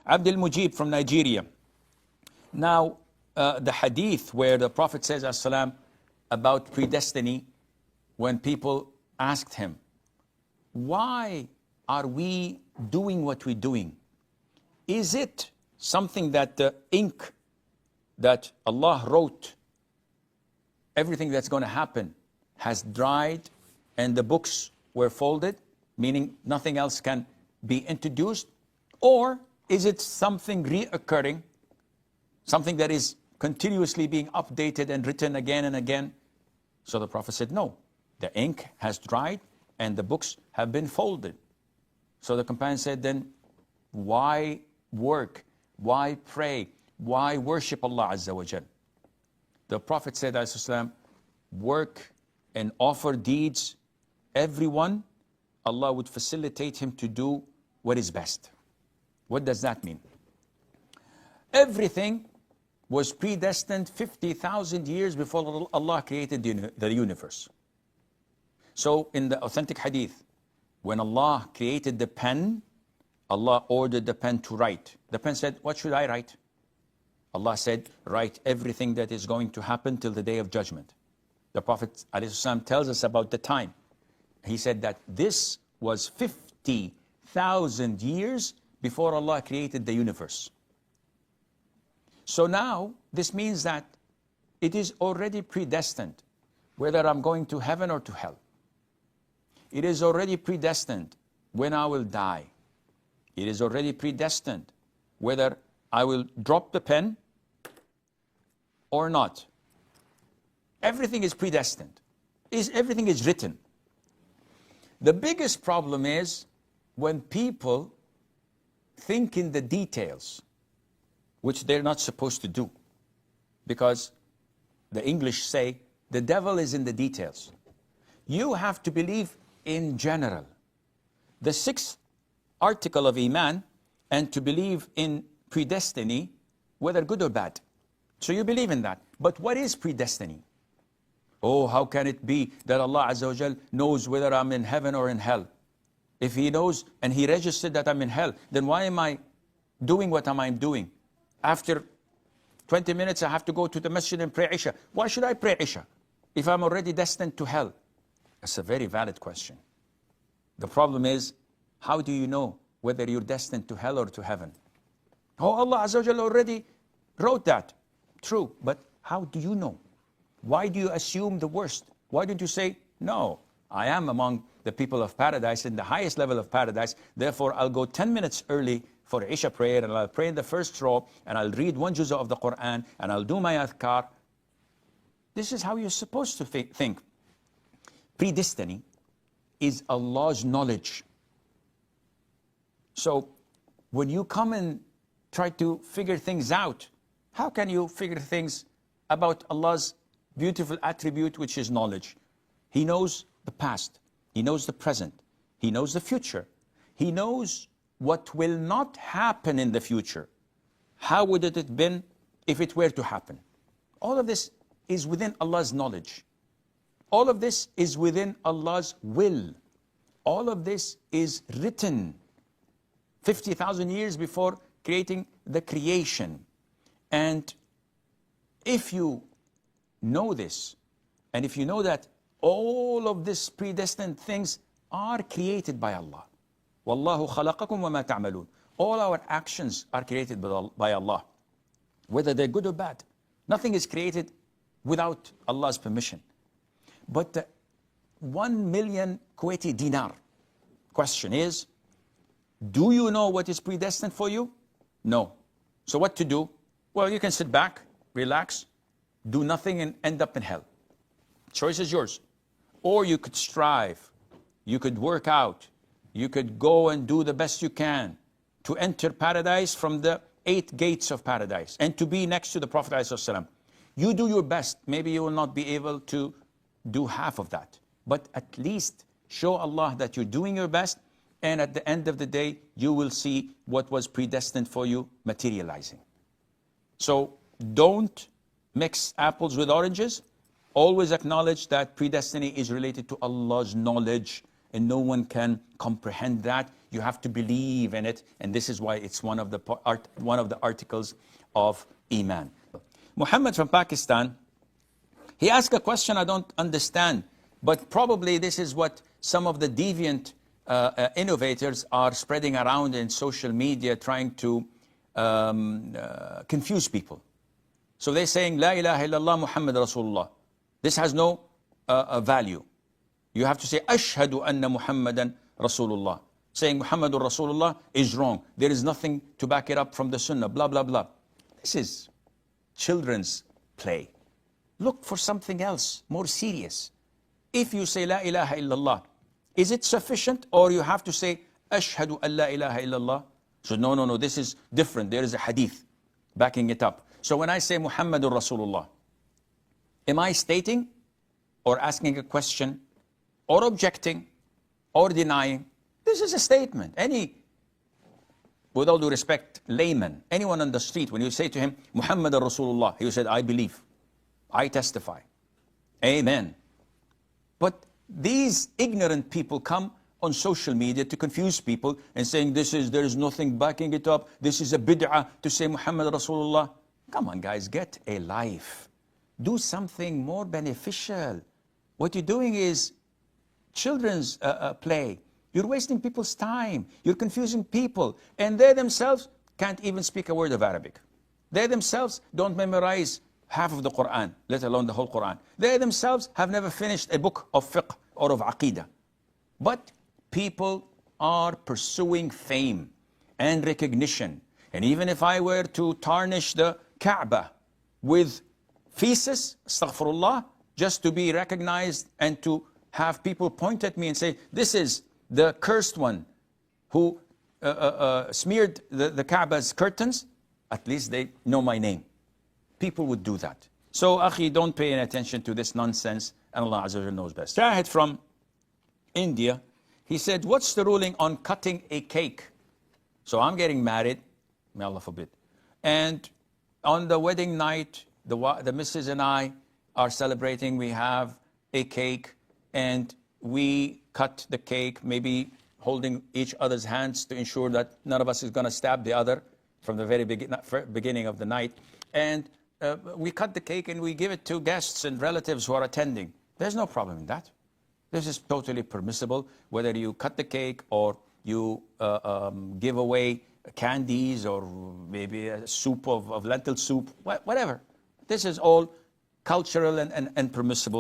Abdul Mujib from Nigeria. Now, the hadith where the Prophet says, as-salam, about predestiny, when people asked him, why are we doing what we're doing? Is it something that the ink that Allah wrote, everything that's going to happen, has dried and the books were folded, meaning nothing else can be introduced? Or is it something reoccurring, something that is continuously being updated and written again and again? So the Prophet said, no, the ink has dried and the books have been folded. So the companion said, then why work? Why pray? Why worship Allah Azza wa Jal? The Prophet said, as-salam, work and offer deeds, everyone, Allah would facilitate him to do what is best. What does that mean? Everything was predestined 50,000 years before Allah created the universe. So in the authentic hadith, when Allah created the pen, Allah ordered the pen to write. The pen said, what should I write? Allah said, write everything that is going to happen till the day of judgment. The Prophet ﷺ tells us about the time. He said that this was 50,000 years before Allah created the universe. So now, this means that it is already predestined whether I'm going to heaven or to hell. It is already predestined when I will die. It is already predestined whether I will drop the pen or not. Everything is predestined. Everything is written. The biggest problem is when people think in the details, which they're not supposed to do. Because the English say, the devil is in the details. You have to believe in general. The sixth article of Iman, and to believe in predestiny, whether good or bad. So you believe in that. But what is predestiny? Oh, how can it be that Allah Azza wa Jal knows whether I'm in heaven or in hell? If He knows and He registered that I'm in hell, then why am I doing what am I doing? After 20 minutes, I have to go to the masjid and pray Isha. Why should I pray Isha if I'm already destined to hell? That's a very valid question. The problem is, how do you know whether you're destined to hell or to heaven? Oh, Allah Azza wa Jal already wrote that. True, but how do you know? Why do you assume the worst? Why don't you say, no, I am among the people of paradise, in the highest level of paradise, therefore I'll go 10 minutes early for Isha prayer, and I'll pray in the first row, and I'll read one juz'ah of the Quran, and I'll do my adhkar. This is how you're supposed to think. Predestiny is Allah's knowledge. So when you come and try to figure things out, how can you figure things about Allah's beautiful attribute, which is knowledge? He knows the past. He knows the present. He knows the future. He knows what will not happen in the future. How would it have been if it were to happen? All of this is within Allah's knowledge. All of this is within Allah's will. All of this is written 50,000 years before creating the creation. And if you know this, and if you know that all of these predestined things are created by Allah. Wallahu khalaqakum wa ma ta'malun. All our actions are created by Allah, whether they're good or bad. Nothing is created without Allah's permission. But the 1 million Kuwaiti dinar question is, do you know what is predestined for you? No. So what to do? Well, you can sit back, relax, do nothing and end up in hell. Choice is yours. Or you could strive, you could work out, you could go and do the best you can to enter paradise from the 8 gates of paradise and to be next to the Prophet ﷺ. You do your best. Maybe you will not be able to do half of that. But at least show Allah that you're doing your best, and at the end of the day, you will see what was predestined for you materializing. So don't mix apples with oranges. Always acknowledge that predestiny is related to Allah's knowledge, and no one can comprehend that. You have to believe in it, and this is why it's one of the articles of Iman. Muhammad from Pakistan, he asked a question I don't understand, but probably this is what some of the deviant innovators are spreading around in social media, trying to confuse people. So they're saying, La ilaha illallah Muhammadur Rasulullah. This has no value. You have to say, Ashhadu anna Muhammadan Rasulullah. Saying Muhammadur Rasulullah is wrong. There is nothing to back it up from the Sunnah, blah, blah, blah. This is children's play. Look for something else, more serious. If you say La ilaha illallah, is it sufficient, or you have to say Ashhadu an la ilaha illallah? So no, this is different. There is a hadith backing it up. So when I say Muhammadur Rasulullah, am I stating or asking a question or objecting or denying? This is a statement. With all due respect, layman, anyone on the street, when you say to him, Muhammadur Rasulullah, he said, I believe, I testify, amen. But these ignorant people come on social media to confuse people and saying there is nothing backing it up. This is a bid'ah to say Muhammad Rasulullah. Come on, guys, get a life. Do something more beneficial. What you're doing is children's play. You're wasting people's time. You're confusing people. And they themselves can't even speak a word of Arabic. They themselves don't memorize half of the Quran, let alone the whole Quran. They themselves have never finished a book of fiqh or of aqidah. But people are pursuing fame and recognition. And even if I were to tarnish the Kaaba with feces, astaghfirullah, just to be recognized and to have people point at me and say, this is the cursed one who smeared the Kaaba's curtains, at least they know my name. People would do that. So, akhi, don't pay any attention to this nonsense, and Allah Azza wa Jalla knows best. Shahid from India, he said, what's the ruling on cutting a cake? So I'm getting married, may Allah forbid. And on the wedding night, the missus and I are celebrating. We have a cake, and we cut the cake, maybe holding each other's hands to ensure that none of us is going to stab the other from the very beginning of the night. And we cut the cake and we give it to guests and relatives who are attending. There's no problem in that. This is totally permissible, whether you cut the cake or you give away candies or maybe a soup of lentil soup, whatever. This is all cultural and permissible.